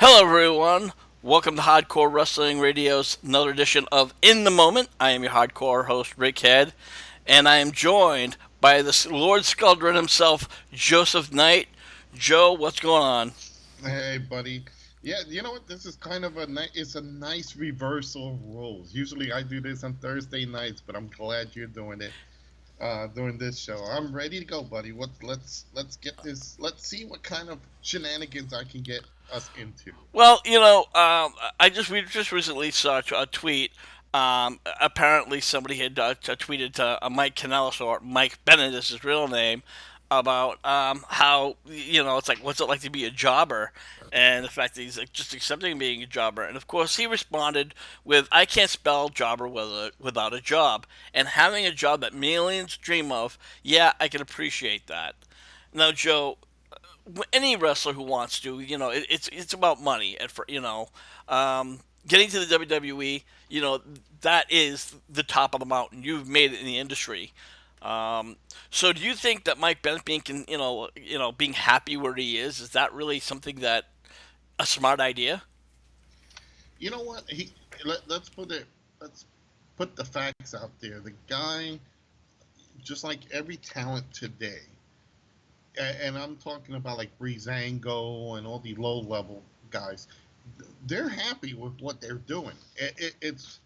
Hello, everyone. Welcome to Hardcore Wrestling Radio's another edition of In the Moment. I am your hardcore host, Rick Head, and I am joined by the Lord Skuldrin himself, Joseph Knight. Joe, what's going on? Hey, buddy. Yeah, you know what? This is kind of it's a nice reversal of roles. Usually I do this on Thursday nights, but I'm glad you're doing it doing this show. I'm ready to go, buddy. Let's get this. Let's see what kind of shenanigans I can get us into. Well, we just recently saw a tweet. Apparently, somebody had tweeted to Mike Kanellis, or Mike Bennett is his real name, about how it's like, what's it like to be a jobber, and the fact that he's like, just accepting being a jobber. And of course, he responded with, "I can't spell jobber without a job, and having a job that millions dream of. Yeah, I can appreciate that." Now, Joe, any wrestler who wants to, it's about money. Getting to the WWE, that is the top of the mountain. You've made it in the industry. Um, so, do you think that Mike Bennett being happy where he is that really something that a smart idea? You know what? Let's put it. Let's put the facts out there. The guy, just like every talent today, and I'm talking about like Breezango and all the low level guys. They're happy with what they're doing. It's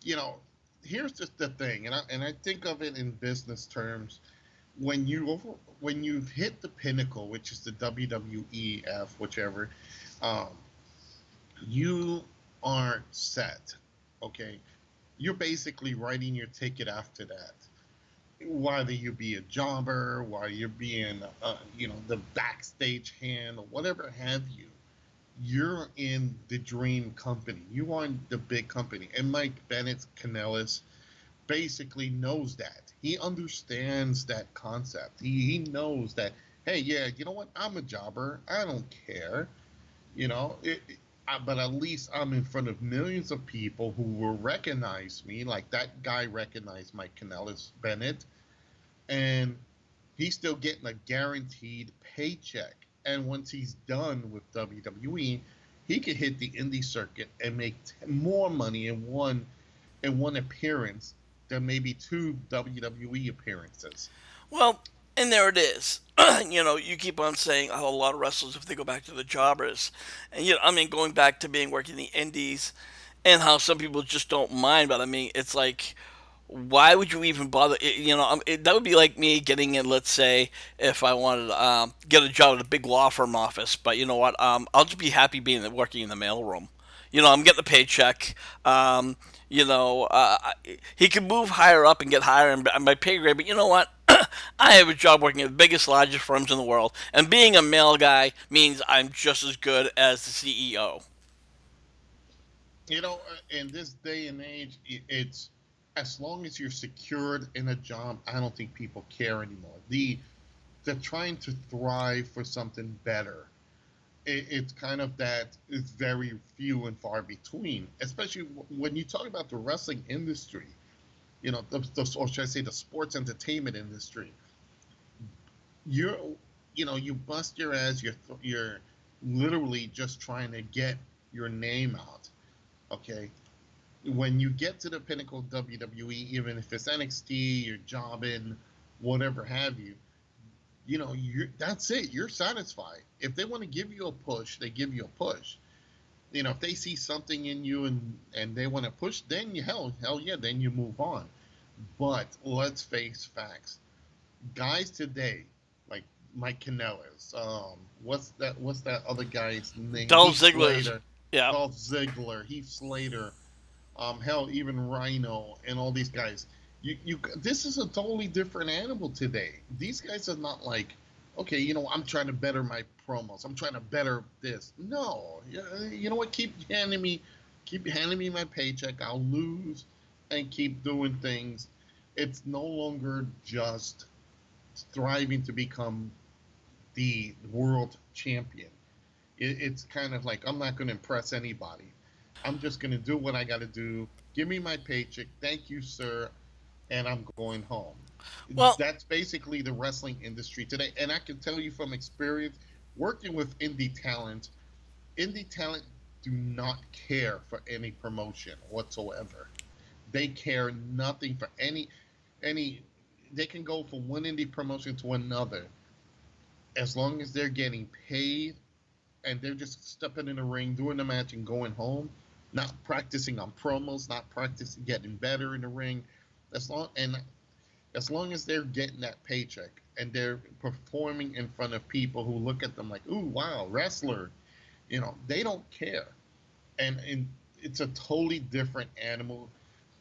you know, here's just the thing, and I think of it in business terms. When you've hit the pinnacle, which is the WWEF, whichever, um, you are set. Okay, you're basically writing your ticket after that. Whether you be a jobber, while you're being, the backstage hand or whatever have you, you're in the dream company. You are in the big company. And Mike Bennett's Kanellis basically knows that. He understands that concept. He knows that, hey, yeah, you know what? I'm a jobber. I don't care. You know, but at least I'm in front of millions of people who will recognize me, like that guy recognized Mike Kanellis Bennett, and he's still getting a guaranteed paycheck. And once he's done with WWE, he could hit the indie circuit and make more money in one appearance than maybe two WWE appearances. Well, and there it is. You keep on saying how a lot of wrestlers, if they go back to the jobbers, and going back to being working the indies, and how some people just don't mind. But I mean, it's like, why would you even bother? That would be like me getting in. Let's say if I wanted to get a job at a big law firm office, but you know what? I'll just be happy being working in the mailroom. I'm getting the paycheck. He can move higher up and get higher in my pay grade, but you know what? I have a job working at the biggest, largest firms in the world, and being a male guy means I'm just as good as the CEO. In this day and age, it's as long as you're secured in a job, I don't think people care anymore. They're trying to thrive for something better. It's kind of that it's very few and far between, especially when you talk about the wrestling industry. Or should I say the sports entertainment industry. You're, you bust your ass. You're literally just trying to get your name out. Okay, when you get to the pinnacle of WWE, even if it's NXT, you're jobbing, whatever have you, that's it. You're satisfied. If they want to give you a push, they give you a push. If they see something in you and they want to push, then hell yeah, then you move on. But let's face facts. Guys today, like Mike Kanellis, what's that other guy's name? Dolph Heath Ziggler's, Slater, yeah. Dolph Ziggler, Heath Slater, hell, even Rhino and all these guys. This is a totally different animal today. These guys are not like, okay, I'm trying to better my promos. I'm trying to better this. No, you know what? Keep handing me my paycheck. I'll lose, and keep doing things. It's no longer just striving to become the world champion. It's kind of like I'm not going to impress anybody. I'm just going to do what I got to do. Give me my paycheck. Thank you, sir. And I'm going home. Well, That's basically the wrestling industry today. And I can tell you from experience, working with indie talent, Indie talent do not care for any promotion whatsoever. They care nothing for any. They can go from one indie promotion to another as long as they're getting paid and they're just stepping in the ring, doing the match, and going home. Not practicing on promos, not practicing getting better in the ring. As long as they're getting that paycheck and they're performing in front of people who look at them like, "Ooh, wow, wrestler," they don't care. And it's a totally different animal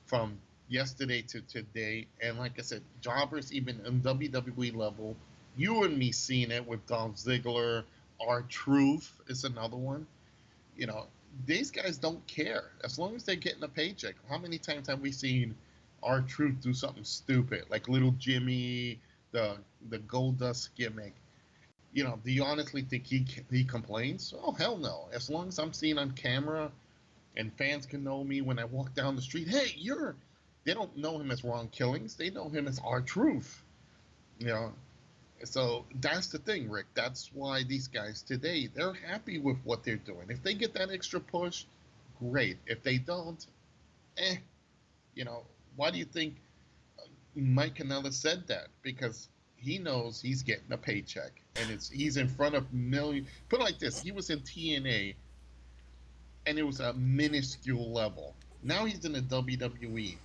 from yesterday to today. And like I said, jobbers even in WWE level, you and me seeing it with Dolph Ziggler, our Truth is another one. You know, these guys don't care as long as they're getting a paycheck. How many times have we seen our Truth do something stupid like Little Jimmy, the the Gold Dust gimmick? Do you honestly think he complains? Oh hell no! As long as I'm seen on camera and fans can know me when I walk down the street. Hey, you're. They don't know him as Ron Killings. They know him as our Truth. You know. So that's the thing, Rick. That's why these guys today they're happy with what they're doing. If they get that extra push, great. If they don't, eh. You know. Why do you think Mike Kanellis said that? Because he knows he's getting a paycheck, and he's in front of million. Put it like this: he was in TNA and it was a minuscule level. Now he's in the WWE.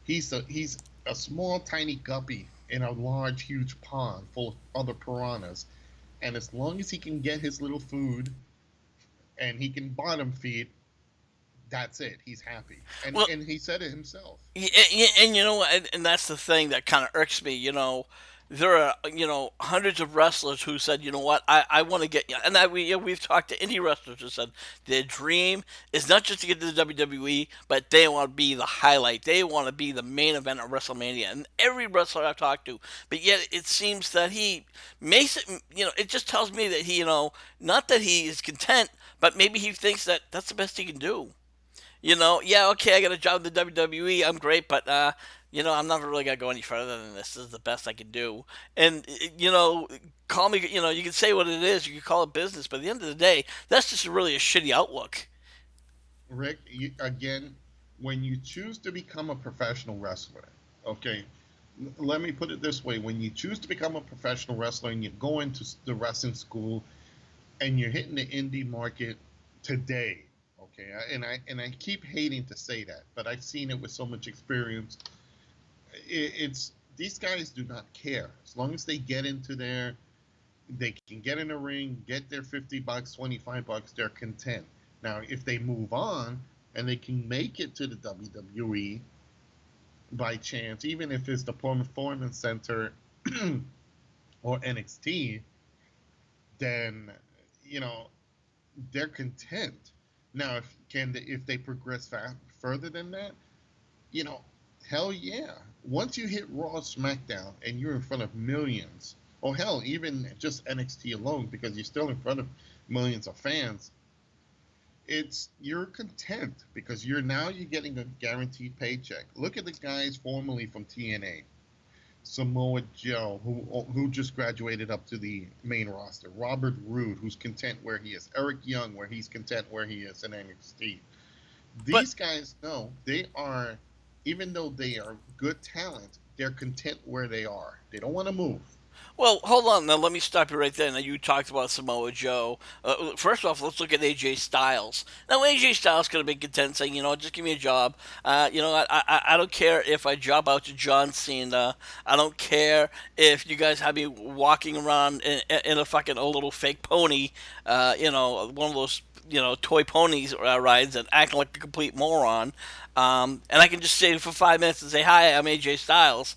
He's a small, tiny guppy in a large, huge pond full of other piranhas. And as long as he can get his little food and he can bottom feed, that's it. He's happy. And Well, and he said it himself. and you know, and that's the thing that kind of irks me. There are hundreds of wrestlers who said, you know what, I want to get, and we've talked to indie wrestlers who said their dream is not just to get to the WWE, but they want to be the highlight. They want to be the main event of WrestleMania, and every wrestler I've talked to. But yet it seems that he makes it. It just tells me that he, not that he is content, but maybe he thinks that that's the best he can do. Yeah, okay, I got a job in the WWE. I'm great, but I'm never really gonna go any further than this. This is the best I can do. And call me. You can say what it is. You can call it business, but at the end of the day, that's just really a shitty outlook. Rick, again, when you choose to become a professional wrestler, okay, let me put it this way: when you choose to become a professional wrestler and you go into the wrestling school and you're hitting the indie market today, okay, and I keep hating to say that, but I've seen it with so much experience. It's these guys do not care as long as they get into there, they can get in a ring, get their $50, $25, they're content. Now, if they move on and they can make it to the WWE by chance, even if it's the Performance Center or NXT, then you know they're content. Now, if they progress further than that, you know, hell yeah. Once you hit Raw, SmackDown, and you're in front of millions, or hell, even just NXT alone, because you're still in front of millions of fans, you're content because you're getting a guaranteed paycheck. Look at the guys formerly from TNA. Samoa Joe, who just graduated up to the main roster. Robert Roode, who's content where he is. Eric Young, where he's content where he is in NXT. But These guys, no, they are, even though they are good talent, they're content where they are. They don't want to move. Well, hold on. Now, let me stop you right there. Now, you talked about Samoa Joe. First off, let's look at AJ Styles. Now, AJ Styles could have been content saying, just give me a job. I don't care if I job out to John Cena. I don't care if you guys have me walking around in a fucking a little fake pony, one of those toy ponies rides and acting like a complete moron. And I can just say for 5 minutes and say, "Hi, I'm AJ Styles."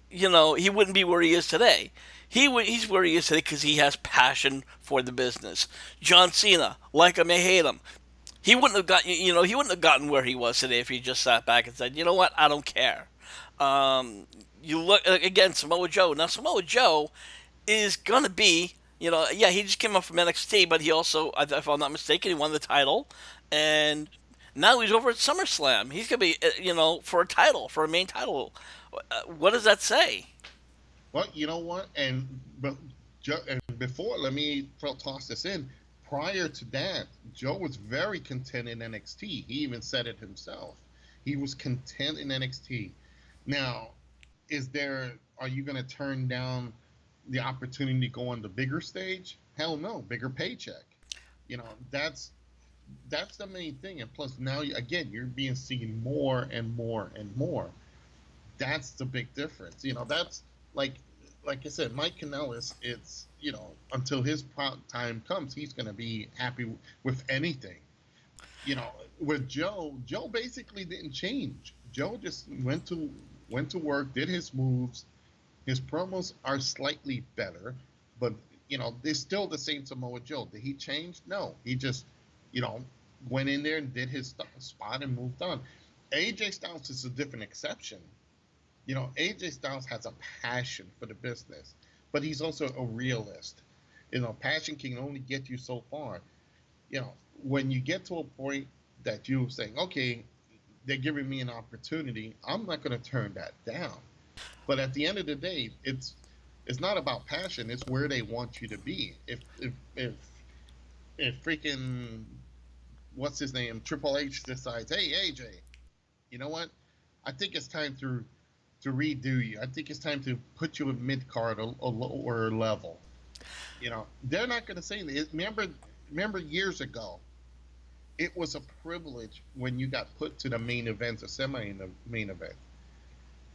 He wouldn't be where he is today. He's where he is today because he has passion for the business. John Cena, like him or hate him, he wouldn't have gotten where he was today if he just sat back and said, you know what, I don't care. You look again, Samoa Joe. Now Samoa Joe is gonna be, yeah, he just came up from NXT, but he also, if I'm not mistaken, he won the title, and now he's over at SummerSlam. He's gonna be, for a title, for a main title. What does that say? Well, you know what? And before, let me toss this in. Prior to that, Joe was very content in NXT. He even said it himself. He was content in NXT. Now, is there? Are you going to turn down the opportunity to go on the bigger stage? Hell no, bigger paycheck. That's the main thing. And plus, now again, you're being seen more and more and more. That's the big difference. That's like like I said, Mike Kanellis. It's until his time comes, he's going to be happy with anything. With Joe basically didn't change. Joe just went to work, did his moves. His promos are slightly better, but they're still the same Samoa Joe. Did he change? No, he just you know went in there and did his spot and moved on. AJ Styles is a different exception. AJ Styles has a passion for the business, but he's also a realist. Passion can only get you so far. When you get to a point that you're saying, okay, they're giving me an opportunity, I'm not going to turn that down. But at the end of the day, it's not about passion. It's where they want you to be. If freaking what's his name Triple H decides, hey AJ, you know what? I think it's time to redo you. I think it's time to put you in mid card, a lower level. They're not going to say that. Remember years ago, it was a privilege when you got put to the main event or semi in the main event.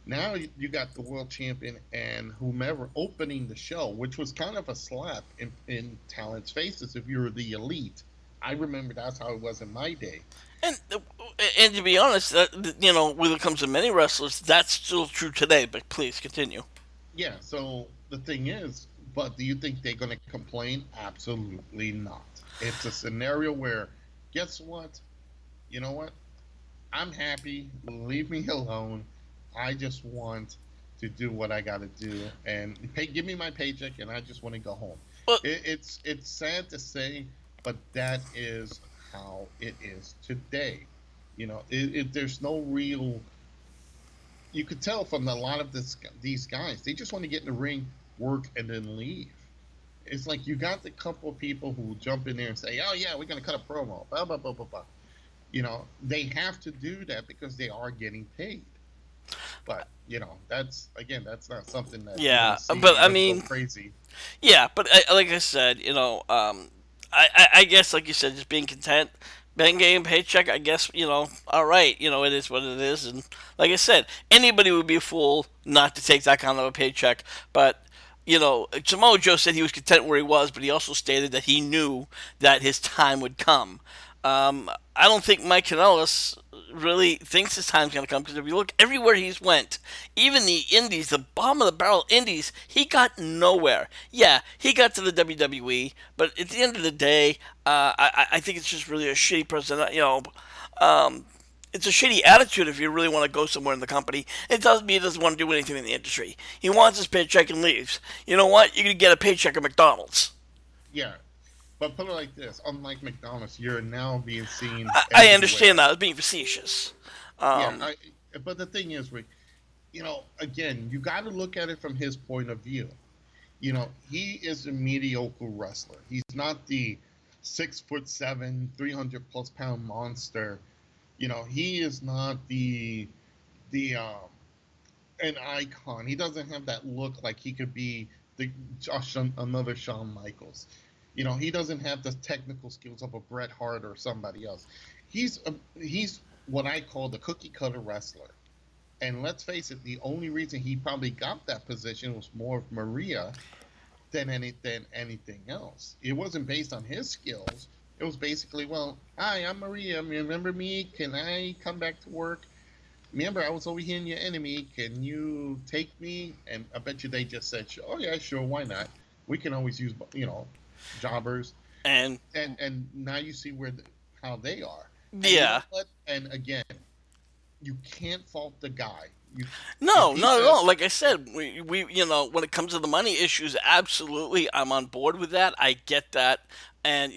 Now you got the world champion and whomever opening the show, which was kind of a slap in talent's faces if you were the elite. I remember that's how it was in my day. And to be honest, when it comes to many wrestlers, that's still true today. But please continue. Yeah, so the thing is, but do you think they're going to complain? Absolutely not. It's a scenario where, guess what? You know what? I'm happy. Leave me alone. I just want to do what I got to do and give me my paycheck, and I just want to go home. But It's sad to say, but that is how it is today. There's no real. You could tell from a lot of these guys, they just want to get in the ring, work, and then leave. It's like you got the couple of people who jump in there and say, "Oh yeah, we're gonna cut a promo." Blah blah blah blah blah. They have to do that because they are getting paid. But that's not something that you're gonna yeah, see but I go mean, crazy. yeah, but like I said, I guess like you said, just being content, being getting a paycheck. I guess all right, it is what it is, and like I said, anybody would be a fool not to take that kind of a paycheck. But Samoa Joe said he was content where he was, but he also stated that he knew that his time would come. I don't think Mike Kanellis really thinks his time's going to come because if you look everywhere he's went, even the indies, the bottom of the barrel indies, he got nowhere. Yeah, he got to the WWE, but at the end of the day, I think it's just really a shitty person. It's a shitty attitude if you really want to go somewhere in the company. It doesn't mean he doesn't want to do anything in the industry. He wants his paycheck and leaves. You know what? You can get a paycheck at McDonald's. Yeah, but put it like this: unlike McDonald's, you're now being seen I understand everywhere. that. I was being facetious. Yeah, Um, but the thing is, Rick, again, you got to look at it from his point of view. He is a mediocre wrestler. He's not the 6'7", 300+ pound monster. He is not the an icon. He doesn't have that look like he could be another Shawn Michaels. He doesn't have the technical skills of a Bret Hart or somebody else. He's what I call the cookie cutter wrestler. And let's face it, the only reason he probably got that position was more of Maria than anything else. It wasn't based on his skills. It was basically, well, hi, I'm Maria. Remember me? Can I come back to work? Remember, I was over here in your enemy. Can you take me? And I bet you they just said, oh yeah, sure, why not? We can always use, jobbers. and And now you see how they are. And you yeah, know what? And again, you can't fault the guy. If no, he not at all. says, Like I said, we when it comes to the money issues, absolutely, I'm on board with that. I get that, and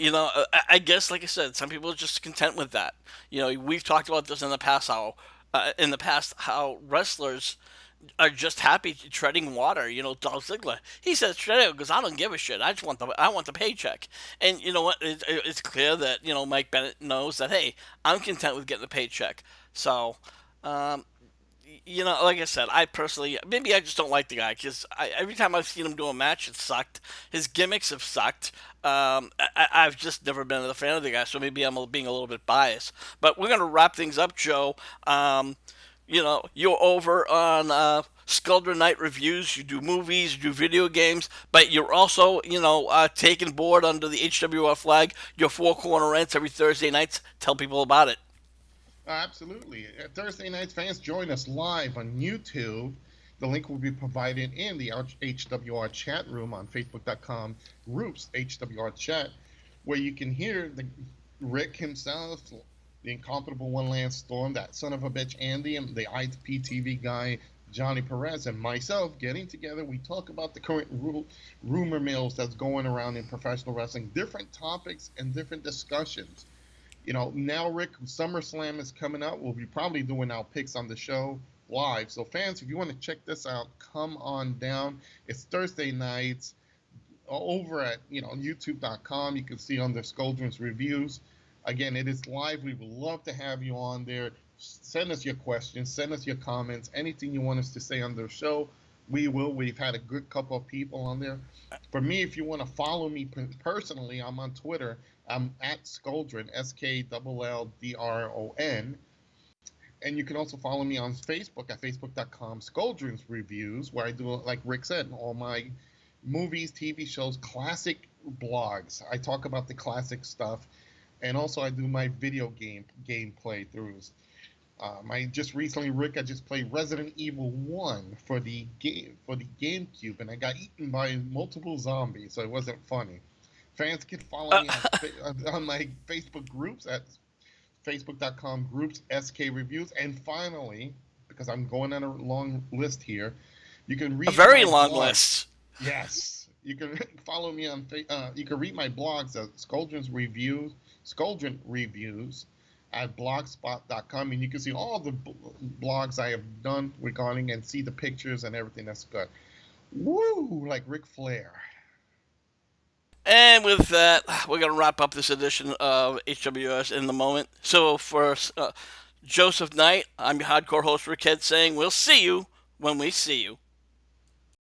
I guess, like I said, some people are just content with that. We've talked about this in the past how wrestlers are just happy treading water. Dolph Ziggler, he says treading because I don't give a shit. I want the paycheck. And you know what? It's clear that Mike Bennett knows that, hey, I'm content with getting the paycheck. So, um, like I said, I personally, maybe I just don't like the guy because every time I've seen him do a match, it sucked. His gimmicks have sucked. I've just never been a fan of the guy, so maybe I'm being a little bit biased. But we're gonna wrap things up, Joe. You're over on Skulldra Night Reviews. You do movies, you do video games, but you're also, taking board under the HWR flag. Your four corner rants every Thursday nights. Tell people about it. Absolutely. Thursday nights, fans, join us live on YouTube. The link will be provided in the HWR chat room on Facebook.com groups HWR chat, where you can hear Rick himself, the incomparable One Lance Storm, that son of a bitch Andy, and the IPTV guy Johnny Perez, and myself getting together. We talk about the current rumor mills that's going around in professional wrestling, different topics and different discussions. Now, Rick, SummerSlam is coming up. We'll be probably doing our picks on the show live. So, fans, if you want to check this out, come on down. It's Thursday nights over at YouTube.com. You can see under Scoldron's Reviews. Again, it is live. We would love to have you on there. Send us your questions, send us your comments, anything you want us to say on the show. We will. We've had a good couple of people on there. For me, if you want to follow me personally, I'm on Twitter. I'm at Skoldron, Skulldron. And you can also follow me on Facebook at facebook.com Skoldron's Reviews, where I do, like Rick said, all my movies, TV shows, classic blogs. I talk about the classic stuff. And also I do my video game playthroughs. I just recently, Rick, I just played Resident Evil 1 for the GameCube, and I got eaten by multiple zombies, so it wasn't funny. Fans can follow Uh, me on my Facebook groups at facebook.com groups SK Reviews. And finally, because I'm going on a long list here, you can a read very my long blog. list. Yes, you can follow me on. You can read my blogs at Skoldron Reviews at blogspot.com, and you can see all the blogs I have done regarding and see the pictures and everything. That's good. Woo, like Ric Flair. And with that, we're going to wrap up this edition of HWS in the moment. So for Joseph Knight, I'm your hardcore host, Rick Head, saying we'll see you when we see you.